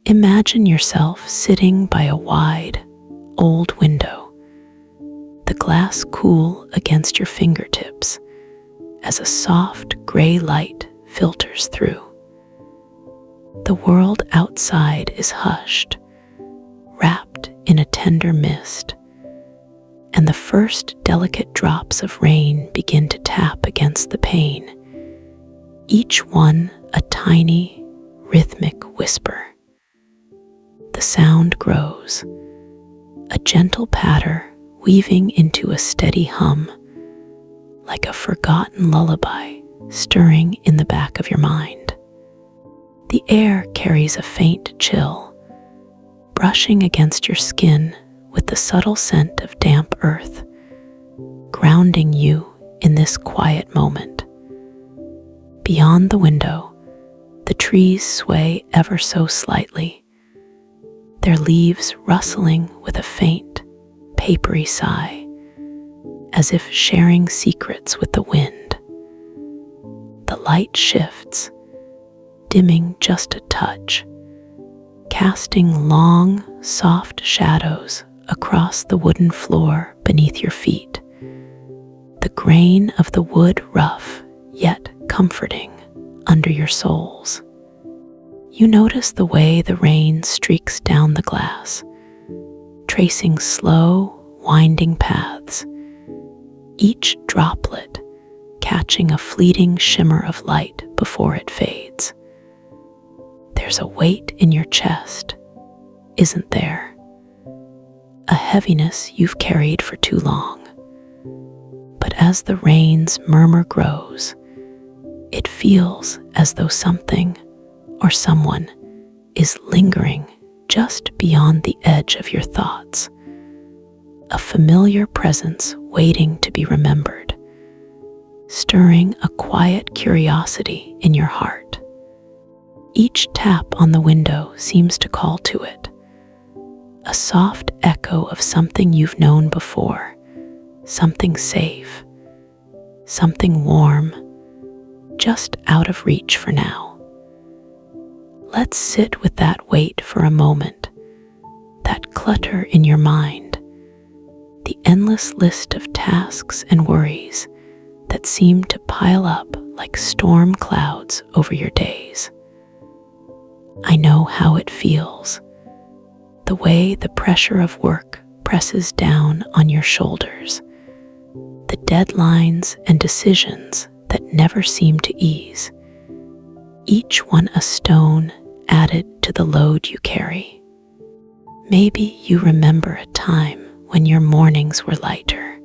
Imagine yourself sitting by a wide, old window, the glass cool against your fingertips as a soft gray light filters through. The world outside is hushed, wrapped in a tender mist, and the first delicate drops of rain begin to tap against the pane, each one a tiny, rhythmic whisper. The sound grows, a gentle patter weaving into a steady hum, like a forgotten lullaby stirring in the back of your mind. The air carries a faint chill, brushing against your skin with the subtle scent of damp earth, grounding you in this quiet moment. Beyond the window, the trees sway ever so slightly, their leaves rustling with a faint, papery sigh, as if sharing secrets with the wind. The light shifts, dimming just a touch, casting long, soft shadows across the wooden floor beneath your feet, the grain of the wood rough yet comforting under your soles. You notice the way the rain streaks down the glass, tracing slow, winding paths, each droplet catching a fleeting shimmer of light before it fades. There's a weight in your chest, isn't there? A heaviness you've carried for too long. But as the rain's murmur grows, it feels as though something or someone is lingering just beyond the edge of your thoughts, a familiar presence waiting to be remembered, stirring a quiet curiosity in your heart. Each tap on the window seems to call to it, a soft echo of something you've known before, something safe, something warm, just out of reach for now. Let's sit with that weight for a moment, that clutter in your mind, the endless list of tasks and worries that seem to pile up like storm clouds over your days. I know how it feels, the way the pressure of work presses down on your shoulders, the deadlines and decisions that never seem to ease, each one a stone added to the load you carry. Maybe you remember a time when your mornings were lighter,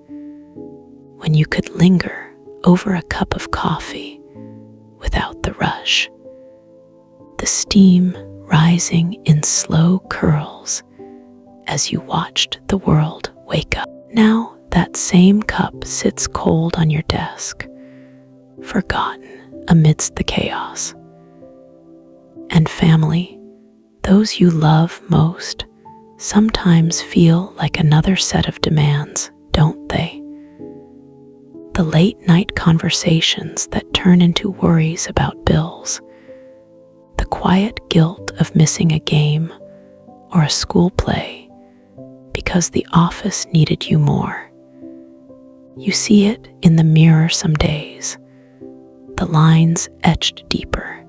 when you could linger over a cup of coffee without the rush, the steam rising in slow curls as you watched the world wake up. Now that same cup sits cold on your desk, forgotten amidst the chaos. And family, those you love most, sometimes feel like another set of demands, don't they? The late-night conversations that turn into worries about bills, the quiet guilt of missing a game or a school play because the office needed you more. You see it in the mirror some days, the lines etched deeper,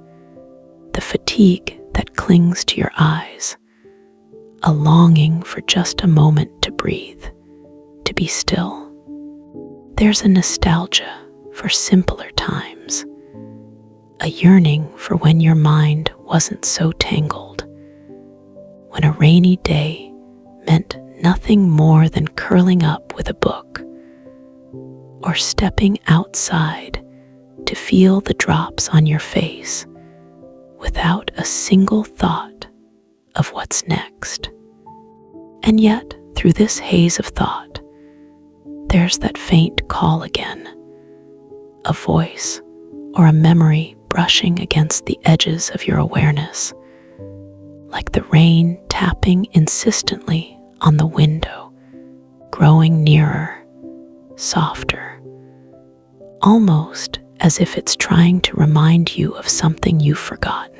the fatigue that clings to your eyes, a longing for just a moment to breathe, to be still. There's a nostalgia for simpler times, a yearning for when your mind wasn't so tangled, when a rainy day meant nothing more than curling up with a book or stepping outside to feel the drops on your face without a single thought of what's next. And yet, through this haze of thought, there's that faint call again, a voice or a memory brushing against the edges of your awareness, like the rain tapping insistently on the window, growing nearer, softer, almost as if it's trying to remind you of something you've forgotten,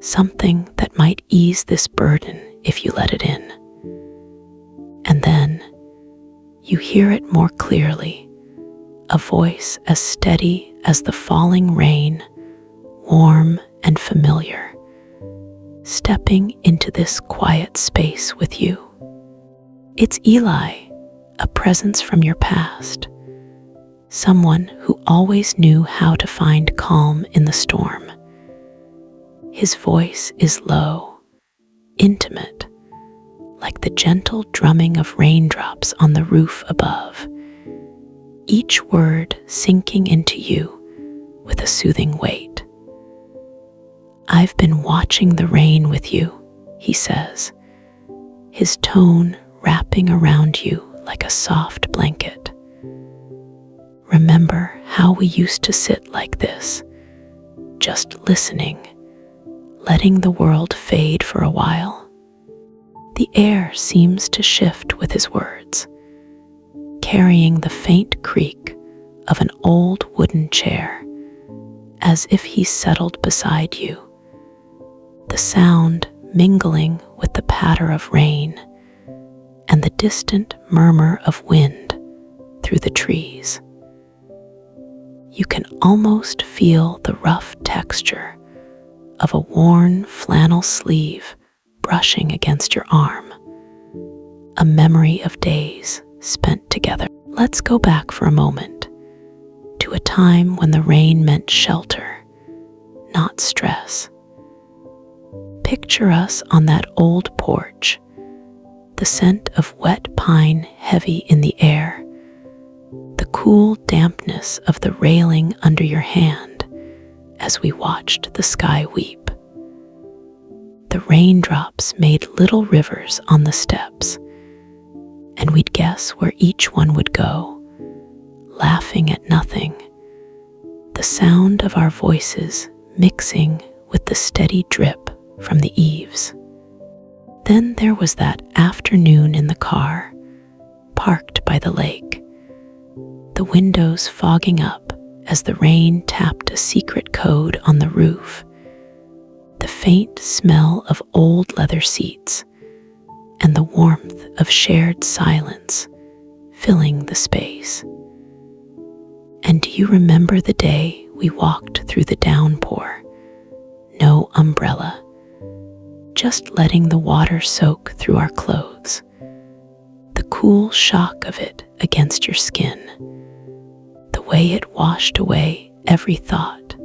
something that might ease this burden if you let it in. And then you hear it more clearly, a voice as steady as the falling rain, warm and familiar, stepping into this quiet space with you. It's Eli, a presence from your past, someone who always knew how to find calm in the storm. His voice is low, intimate, like the gentle drumming of raindrops on the roof above, each word sinking into you with a soothing weight. "I've been watching the rain with you," he says, his tone wrapping around you like a soft blanket. "Remember how we used to sit like this, just listening, letting the world fade for a while?" The air seems to shift with his words, carrying the faint creak of an old wooden chair, as if he settled beside you, the sound mingling with the patter of rain and the distant murmur of wind through the trees. You can almost feel the rough texture of a worn flannel sleeve brushing against your arm, a memory of days spent together. Let's go back for a moment to a time when the rain meant shelter, not stress. Picture us on that old porch, the scent of wet pine heavy in the air, the cool dampness of the railing under your hand as we watched the sky weep. The raindrops made little rivers on the steps, and we'd guess where each one would go, laughing at nothing, the sound of our voices mixing with the steady drip from the eaves. Then there was that afternoon in the car, parked by the lake, the windows fogging up as the rain tapped a secret code on the roof, the faint smell of old leather seats, and the warmth of shared silence filling the space. And do you remember the day we walked through the downpour? No umbrella, just letting the water soak through our clothes, the cool shock of it against your skin, the way it washed away every thought,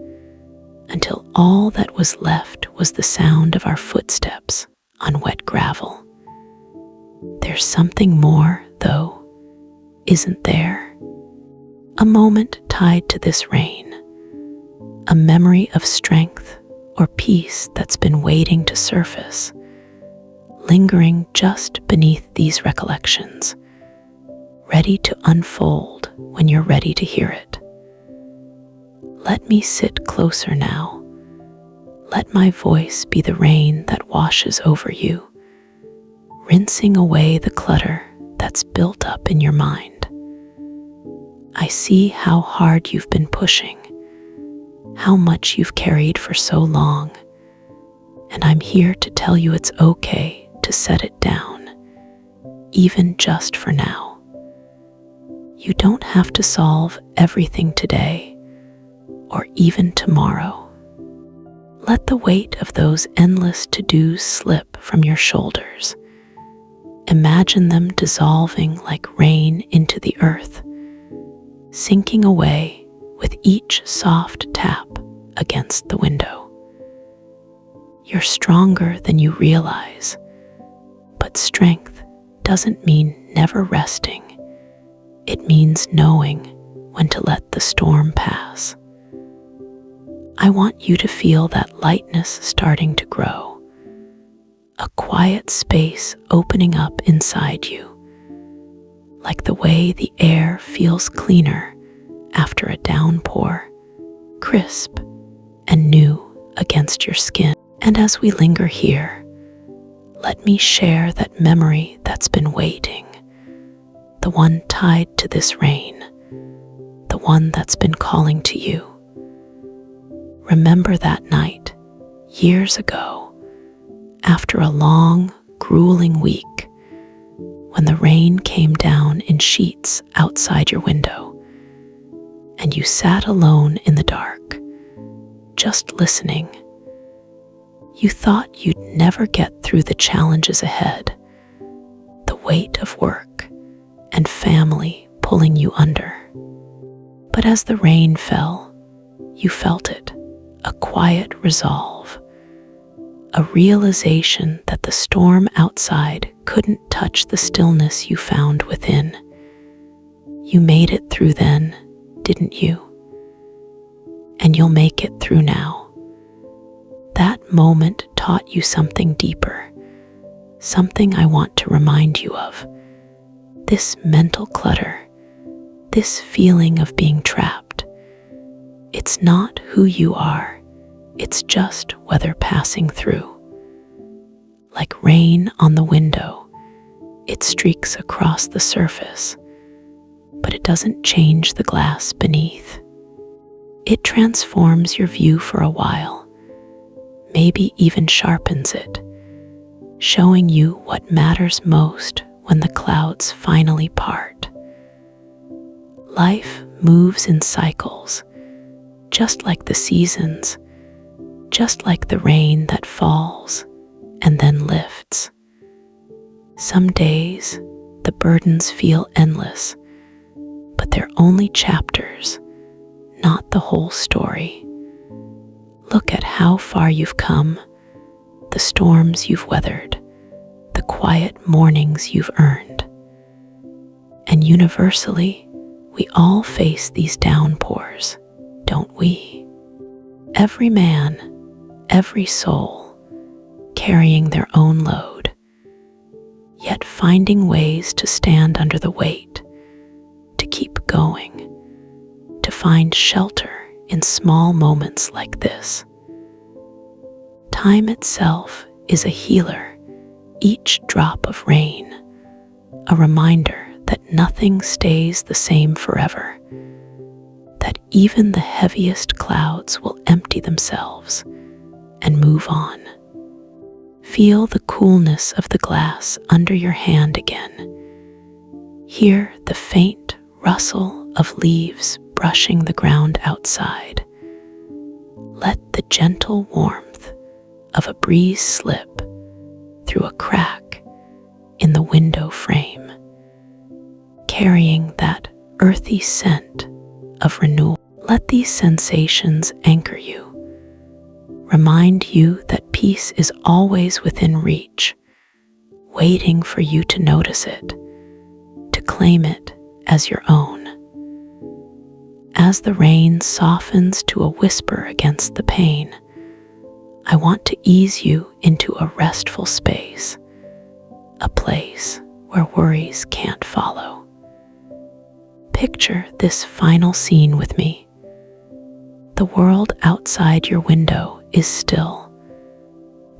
until all that was left was the sound of our footsteps on wet gravel. There's something more, though, isn't there? A moment tied to this rain, a memory of strength or peace that's been waiting to surface, lingering just beneath these recollections, ready to unfold when you're ready to hear it. Let me sit closer now. Let my voice be the rain that washes over you, rinsing away the clutter that's built up in your mind. I see how hard you've been pushing, how much you've carried for so long, and I'm here to tell you it's okay to set it down, even just for now. You don't have to solve everything today, or even tomorrow. Let the weight of those endless to-dos slip from your shoulders. Imagine them dissolving like rain into the earth, sinking away with each soft tap against the window. You're stronger than you realize, but strength doesn't mean never resting. It means knowing when to let the storm pass. I want you to feel that lightness starting to grow, a quiet space opening up inside you, like the way the air feels cleaner after a downpour, crisp and new against your skin. And as we linger here, let me share that memory that's been waiting, the one tied to this rain, the one that's been calling to you. Remember that night Years ago, after a long, grueling week, when the rain came down in sheets outside your window, and you sat alone in the dark, just listening, you thought you'd never get through the challenges ahead, the weight of work and family pulling you under. But as the rain fell, you felt it, a quiet resolve, a realization that the storm outside couldn't touch the stillness you found within. You made it through then, didn't you? And you'll make it through now. That moment taught you something deeper, something I want to remind you of. This mental clutter, this feeling of being trapped, it's not who you are, it's just weather passing through. Like rain on the window, it streaks across the surface, but it doesn't change the glass beneath. It transforms your view for a while, maybe even sharpens it, showing you what matters most when the clouds finally part. Life moves in cycles, just like the seasons, just like the rain that falls and then lifts. Some days, the burdens feel endless, but they're only chapters, not the whole story. Look at how far you've come, the storms you've weathered, the quiet mornings you've earned. And universally, we all face these downpours, don't we? Every man, every soul, carrying their own load, yet finding ways to stand under the weight, to keep going, to find shelter in small moments like this. Time itself is a healer, each drop of rain, a reminder that nothing stays the same forever, that even the heaviest clouds will empty themselves and move on. Feel the coolness of the glass under your hand again. Hear the faint rustle of leaves brushing the ground outside. Let the gentle warmth of a breeze slip through a crack in the window frame, carrying that earthy scent of renewal. Let these sensations anchor you. Remind you that peace is always within reach, waiting for you to notice it, to claim it as your own. As the rain softens to a whisper against the pane, I want to ease you into a restful space, a place where worries can't follow. Picture this final scene with me. The world outside your window is still,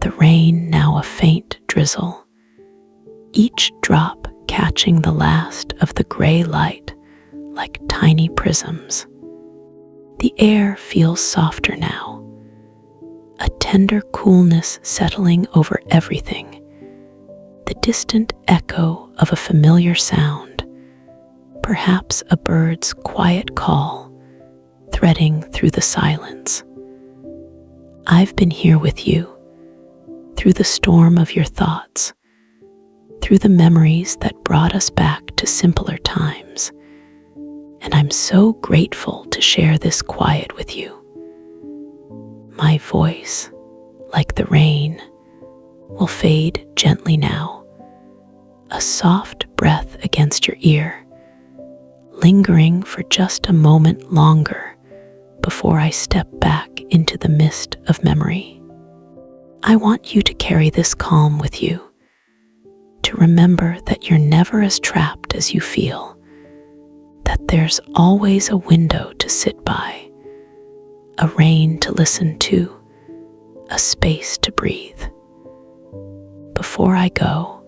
the rain now a faint drizzle, each drop catching the last of the gray light like tiny prisms. The air feels softer now, a tender coolness settling over everything, the distant echo of a familiar sound, perhaps a bird's quiet call threading through the silence. I've been here with you, through the storm of your thoughts, through the memories that brought us back to simpler times, and I'm so grateful to share this quiet with you. My voice, like the rain, will fade gently now, a soft breath against your ear, lingering for just a moment longer before I step back into the mist of memory. I want you to carry this calm with you, to remember that you're never as trapped as you feel, that there's always a window to sit by, a rain to listen to, a space to breathe. Before I go,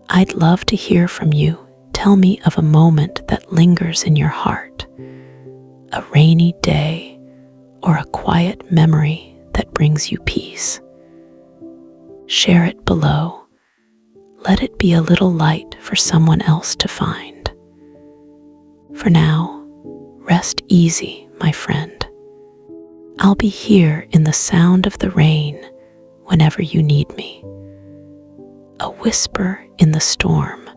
I'd love to hear from you. Tell me of a moment that lingers in your heart, a rainy day or a quiet memory that brings you peace. Share it below. Let it be a little light for someone else to find. For now, rest easy, my friend. I'll be here in the sound of the rain whenever you need me. A whisper in the storm,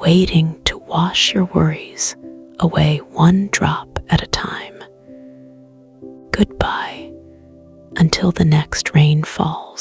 waiting to wash your worries away one drop at a time. Goodbye until the next rain falls.